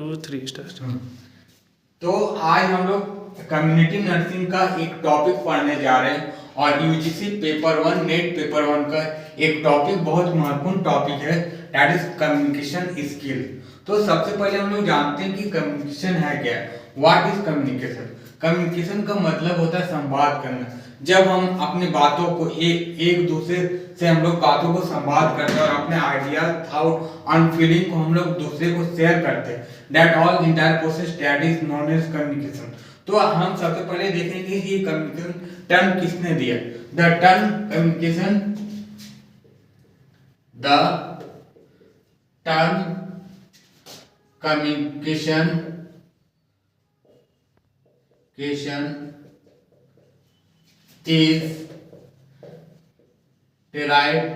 2 3 start. तो आज हम लोग कम्युनिटी नर्सिंग का एक टॉपिक पढ़ने जा रहे हैं और यूजीसी पेपर 1 नेट पेपर 1 का एक टॉपिक बहुत महत्वपूर्ण टॉपिक है, दैट इज कम्युनिकेशन स्किल। तो सबसे पहले हम लोग जानते हैं कि कम्युनिकेशन है क्या। What is communication? कम्युनिकेशन का मतलब होता है संवाद करना। जब हम अपने बातों को एक दूसरे से हम लोग बातों को संवाद करते हैं और अपने आइडिया थॉट एंड फीलिंग को हम लोग दूसरे को शेयर करते हैं, that all entire process that is known as communication. तो हम सबसे पहले देखेंगे कि ये कम्युनिकेशन टर्म किसने दिया। The term communication is derived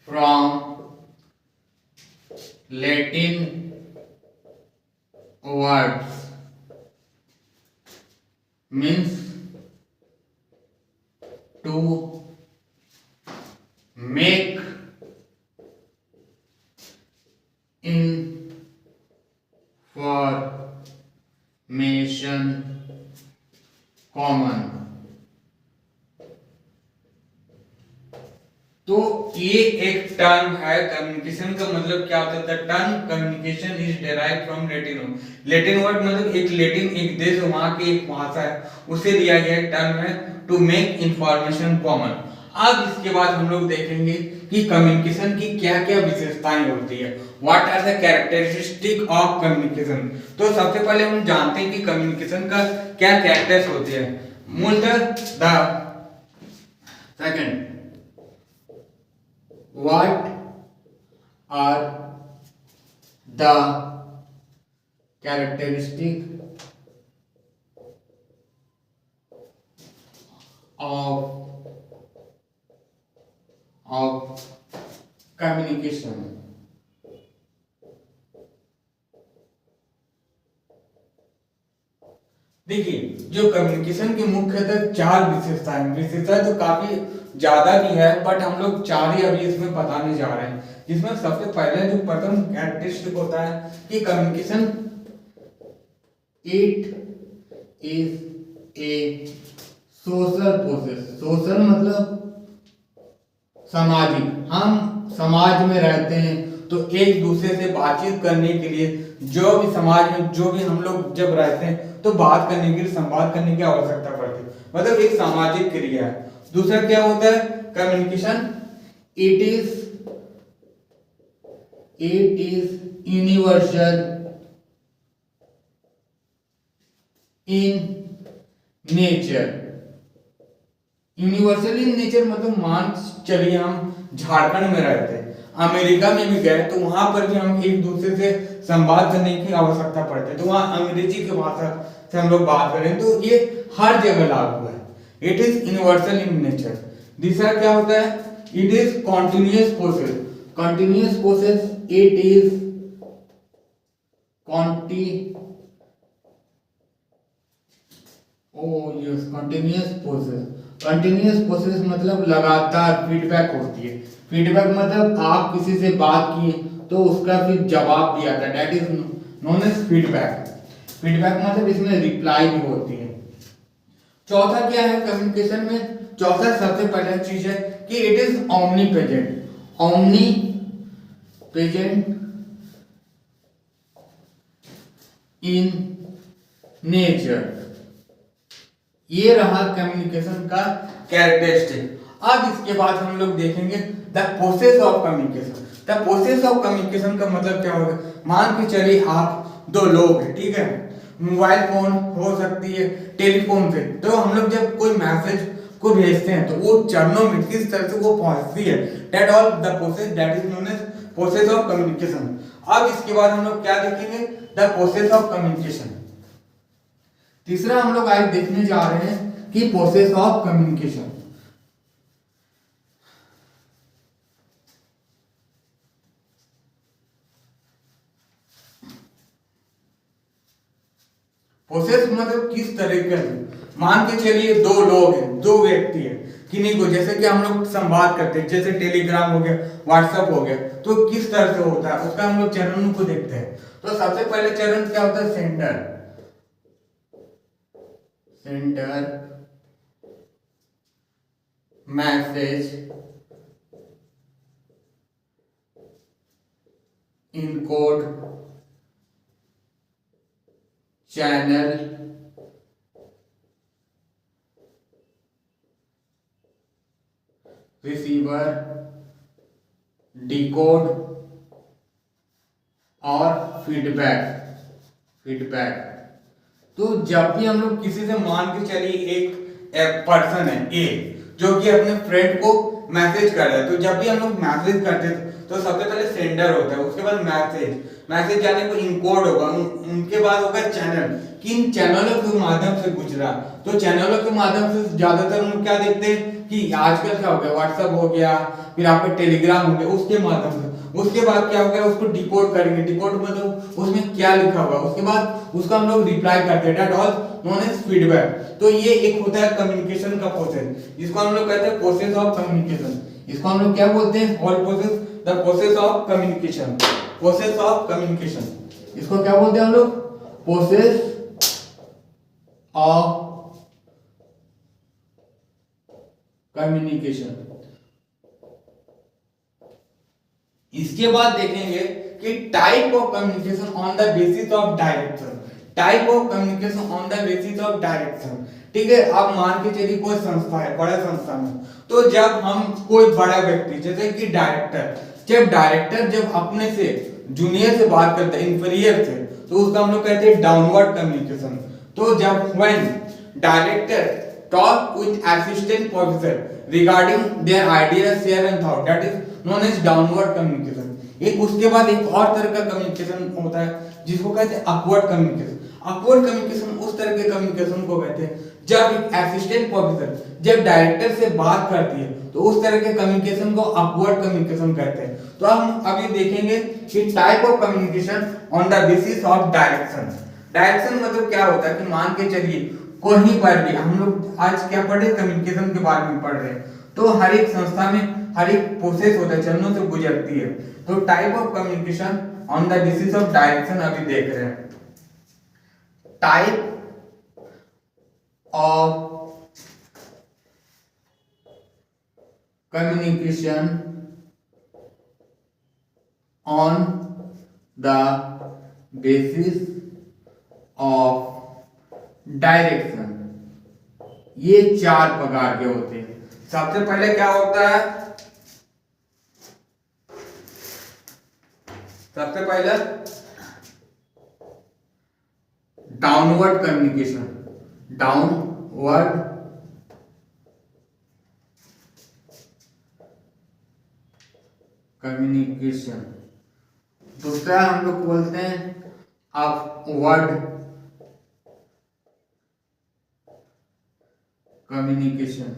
from Latin words, means to make information common. तो ये एक टर्म है। कम्युनिकेशन का मतलब क्या होता है? Term communication is derive from Latin. Latin word मतलब एक लैटिन एक देश वहां की एक भाषा है, उसे दिया गया टर्म है टू मेक इंफॉर्मेशन कॉमन। अब इसके बाद हम लोग देखेंगे कि कम्युनिकेशन की क्या क्या विशेषताएं होती है। What are the characteristic of communication? तो सबसे पहले हम जानते हैं कि कम्युनिकेशन का क्या कैरेक्टर्स होते हैं। मूलतः the second, what are the characteristic of communication? देखिए, जो कम्युनिकेशन की मुख्यतः चार विशेषताएं तो काफी ज्यादा भी है, बट हम लोग चार ही अभी इसमें बताने जा रहे हैं। जिसमें सबसे पहले जो प्रथम कैरेक्टरिस्टिक होता है कि communication it is a social process. Social मतलब सामाजिक। हम समाज में रहते हैं तो एक दूसरे से बातचीत करने के लिए जो भी समाज में जो भी हम लोग जब रहते हैं तो बात करने के लिए संवाद करने की आवश्यकता पड़ती है, मतलब एक सामाजिक क्रिया है। दूसरा क्या होता है? Communication it is universal in nature. Universal in nature मतलब मान चलिए हम झारखंड में रहते हैं, अमेरिका में भी गए तो वहां पर भी हम एक दूसरे से संवाद करने की आवश्यकता पड़ती है, तो वहां अंग्रेजी की भाषा से हम लोग बात करें तो ये हर जगह लागू है। It is universal in nature. दूसरा क्या होता है? It is continuous process. Continuous process it is continuous process. Continuous process मतलब लगातार फीडबैक होती है। फीडबैक मतलब आप किसी से बात किए तो उसका फिर जवाब दिया था, that is known as feedback. Feedback मतलब इसमें रिप्लाई भी होती है। चौथा क्या है कम्युनिकेशन में? चौथा सबसे पहला चीज है कि it is omni present. Omni present in nature. ये रहा कम्युनिकेशन का कैरेक्टरिस्टिक। अब इसके बाद हम लोग देखेंगे the process of communication. The process of communication का मतलब क्या होगा? मान के चलिए आप दो लोग हैं, ठीक है, मोबाइल फोन हो सकती है, टेलीफोन से, तो हम लोग जब कोई मैसेज को भेजते हैं तो वो चरणों में किस तरह से वो पहुंचती है, that all the process that is known as process of communication. अब इसके बाद हम लोग क्या देखेंगे? The process of communication. तीसरा हम लोग आज देखने जा रहे हैं कि प्रोसेस ऑफ कम्युनिकेशन। प्रोसेस मतलब किस तरीके से, मान के चलिए दो लोग हैं, दो व्यक्ति हैं, किन्हीं को, जैसे कि हम लोग संवाद करते हैं, जैसे टेलीग्राम हो गया, व्हाट्सएप हो गया, तो किस तरह से होता है उसका हम लोग चरणों को देखते हैं। तो सबसे पहले चरण क्या होता है, sender message encode channel receiver decode और फीडबैक। तो जब भी हम लोग किसी से, मान के चलिए एक पर्सन है ए जो कि अपने फ्रेंड को मैसेज कर रहा है, तो जब भी हम लोग मैसेज करते हैं तो सबसे पहले सेंडर होता है, उसके बाद मैसेज जाने को इनकोड होगा, उनके बाद होगा चैनल, किन चैनलों के माध्यम से गुजरा। तो चैनलों के माध्यम से ज्यादातर हम लोग क्या देखते हैं कि आजकल क्या हो गया, व्हाट्सएप हो गया, फिर आपका टेलीग्राम हो गया, उसके माध्यम से। उसके बाद क्या हो गया, उसको डिकोड करेंगे, डिकोड मतलब उसमें क्या लिखा हुआ, उसके बाद उसका हम लोग रिप्लाई करते हैं, that all known as feedback. तो ये एक होता है कम्युनिकेशन का प्रोसेस, जिसको हम लोग कहते हैं प्रोसेस ऑफ कम्युनिकेशन। इसको हम लोग क्या बोलते हैं, all process, the process of communication, process of communication. इसको क्या बोलते हैं हम लोग, प्रोसेस ऑफ कम्युनिकेशन। इसके बाद देखेंगे कि type of communication on the basis of direction, type of communication on the basis of direction. ठीक है, आप मान के चलिए कोई संस्था है, बड़ा संस्था में, तो जब हम कोई बड़ा व्यक्ति जैसे कि डायरेक्टर जब अपने से जूनियर से बात करता है, इंफीरियर से, तो उसका हम लोग कहते हैं डाउनवर्ड कम्युनिकेशन। तो जब when director talk with assistant professor regarding their ideas, share and thought, that is known as downward communication। एक उसके बाद एक और तरह का कम्युनिकेशन होता है जिसको कहते हैं अपवर्ड कम्युनिकेशन। अपवर्ड कम्युनिकेशन उस तरह के कम्युनिकेशन को कहते हैं जब एक असिस्टेंट प्रोफेसर जब डायरेक्टर से बात करती है, तो उस तरह के कम्युनिकेशन को अपवर्ड कम्युनिकेशन कहते हैं। तो हम अभी देखेंगे कि type of communication on the basis of direction. Direction मतलब क्या होता है कि मान के चलिए कहीं पर भी हम लोग आज क्या पढ़ रहे हैं, कम्युनिकेशन के बारे में पढ़ रहे हैं, तो हर एक संस्था में हर एक प्रोसेस होता है, चरणों से गुजरती है। तो type of communication on the basis of direction अभी देख रहे हैं। Type of communication on the basis of direction, ये चार प्रकार के होते हैं। सबसे पहले क्या होता है, सबसे पहले डाउनवर्ड कम्युनिकेशन, डाउनवर्ड कम्युनिकेशन। दूसरा हम लोग बोलते हैं अपवर्ड कम्युनिकेशन।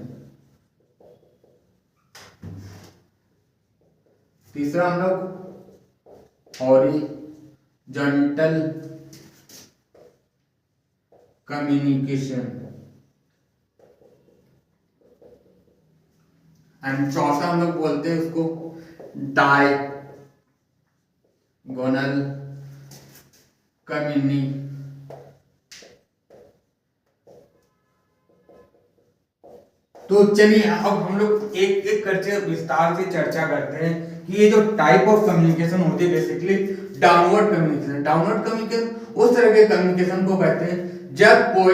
तीसरा हम लोग हॉरिजॉन्टल कम्युनिकेशन। एंड चौथा हम लोग बोलते हैं उसको डायगोनल कम्युनिकेशन। तो चलिए अब हम लोग एक एक करके विस्तार से चर्चा करते हैं कि ये जो टाइप ऑफ कम्युनिकेशन होती है, basically downward communication. Downward communication उस तरह के कम्युनिकेशन को कहते हैं जब कोई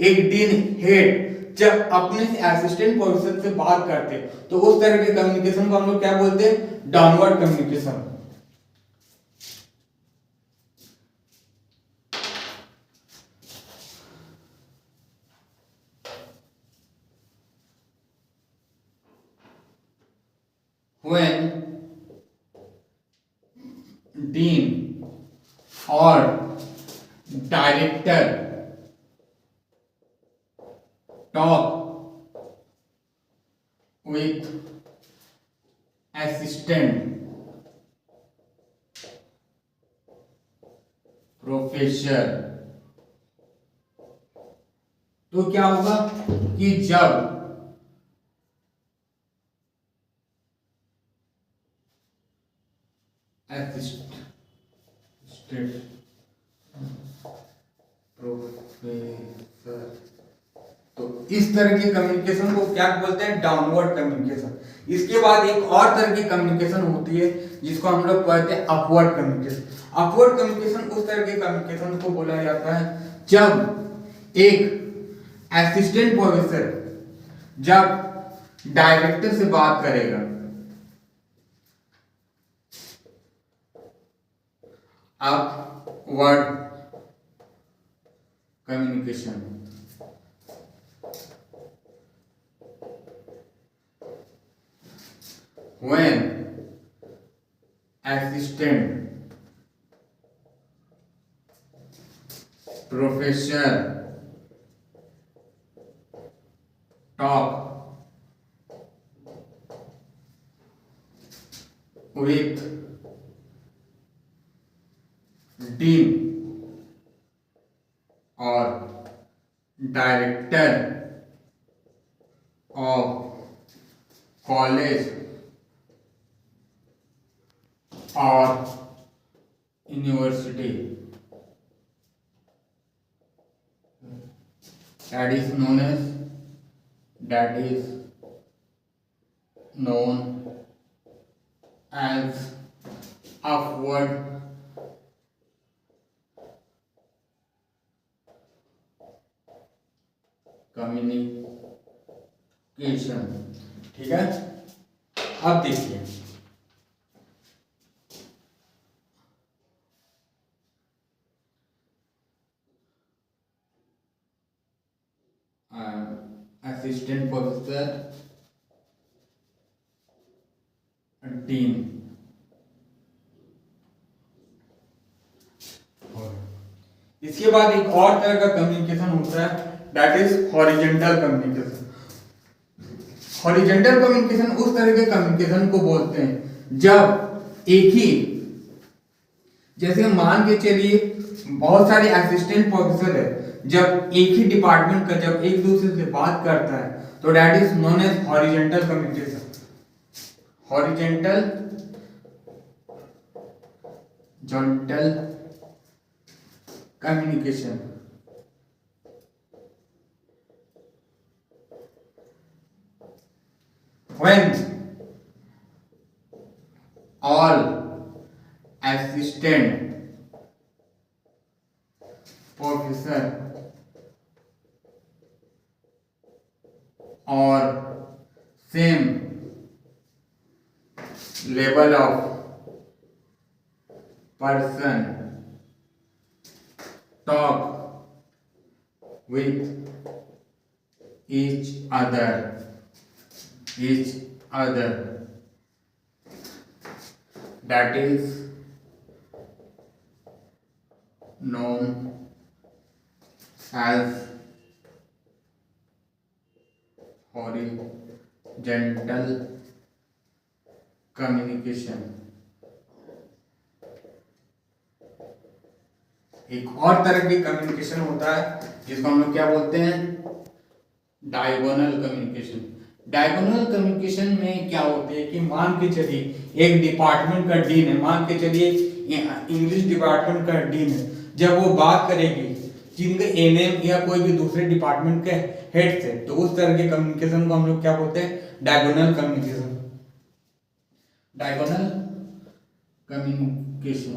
एक दिन हेड जब अपने असिस्टेंट प्रोफेसर से बात करते हैं, तो उस तरह के कम्युनिकेशन को हम लोग क्या बोलते हैं, downward communication. When dean or director talk with assistant professor, तो क्या होगा कि जब प्रोफेसर। तो इस तरह के कम्युनिकेशन को क्या बोलते हैं? Downward communication. इसके बाद एक और तरह की कम्युनिकेशन होती है जिसको हम लोग कहते हैं अपवर्ड कम्युनिकेशन। अपवर्ड कम्युनिकेशन उस तरह के कम्युनिकेशन को बोला जाता है जब एक असिस्टेंट प्रोफेसर जब डायरेक्टर से बात करेगा, upward communication, when assistant professor talk with dean or director of college or university, that is known as upward communication. ठीक है, अब देखिए असिस्टेंट प्रोफेसर, डीन। इसके बाद एक और तरह का कम्युनिकेशन होता है, that is horizontal communication. Horizontal communication उस तरह के कम्युनिकेशन को बोलते हैं जब एक ही, जैसे मान के चलिए बहुत सारे असिस्टेंट प्रोफेसर है, जब एक ही डिपार्टमेंट का जब एक दूसरे से बात करता है तो that is known as horizontal communication. Horizontal communication when all assistant professor or same level of person talk with each other that is known as horizontal communication। एक और तरह की कम्युनिकेशन होता है जिसको हम लोग क्या बोलते हैं? Diagonal communication. डायगोनल कम्युनिकेशन में क्या होते हैं कि मान के चलिए एक डिपार्टमेंट का डीन है, मान के चलिए इंग्लिश डिपार्टमेंट का डीन है, जब वो बात करेगी जिनके एनएम या कोई भी दूसरे डिपार्टमेंट के हेड से, तो उस तरह के कम्युनिकेशन को हम लोग क्या बोलते हैं? Diagonal communication. Diagonal communication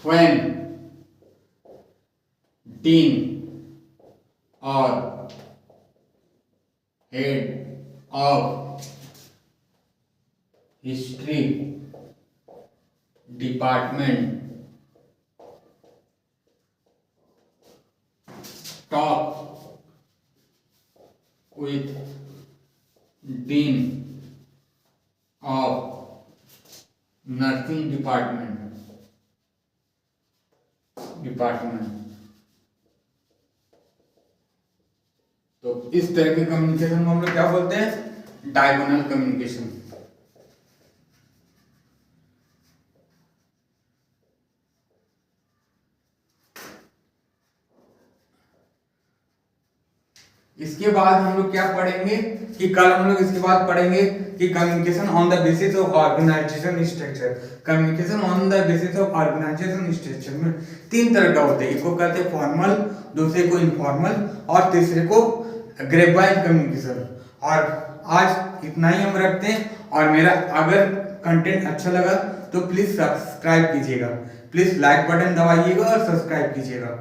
when dean or head of history department talk with dean of nursing department तो इस तरह के कम्युनिकेशन को हम लोग क्या बोलते हैं? Diagonal communication. इसके बाद हम लोग क्या पढ़ेंगे कि कल हम लोग इसके बाद पढ़ेंगे कि communication on the basis of organisation structure. Communication on the basis of organisation structure में 3 तरह का होता है, एक को कहते हैं फॉर्मल, दूसरे को इनफॉर्मल और तीसरे को ग्रेवाइन कम्युनिकेशन। और आज इतना ही हम रखते हैं, और मेरा अगर कंटेंट अच्छा लगा तो प्लीज सब्सक्राइब कीजिएगा, प्लीज लाइक बटन दबाइएगा और सब्सक्राइब कीजिएगा।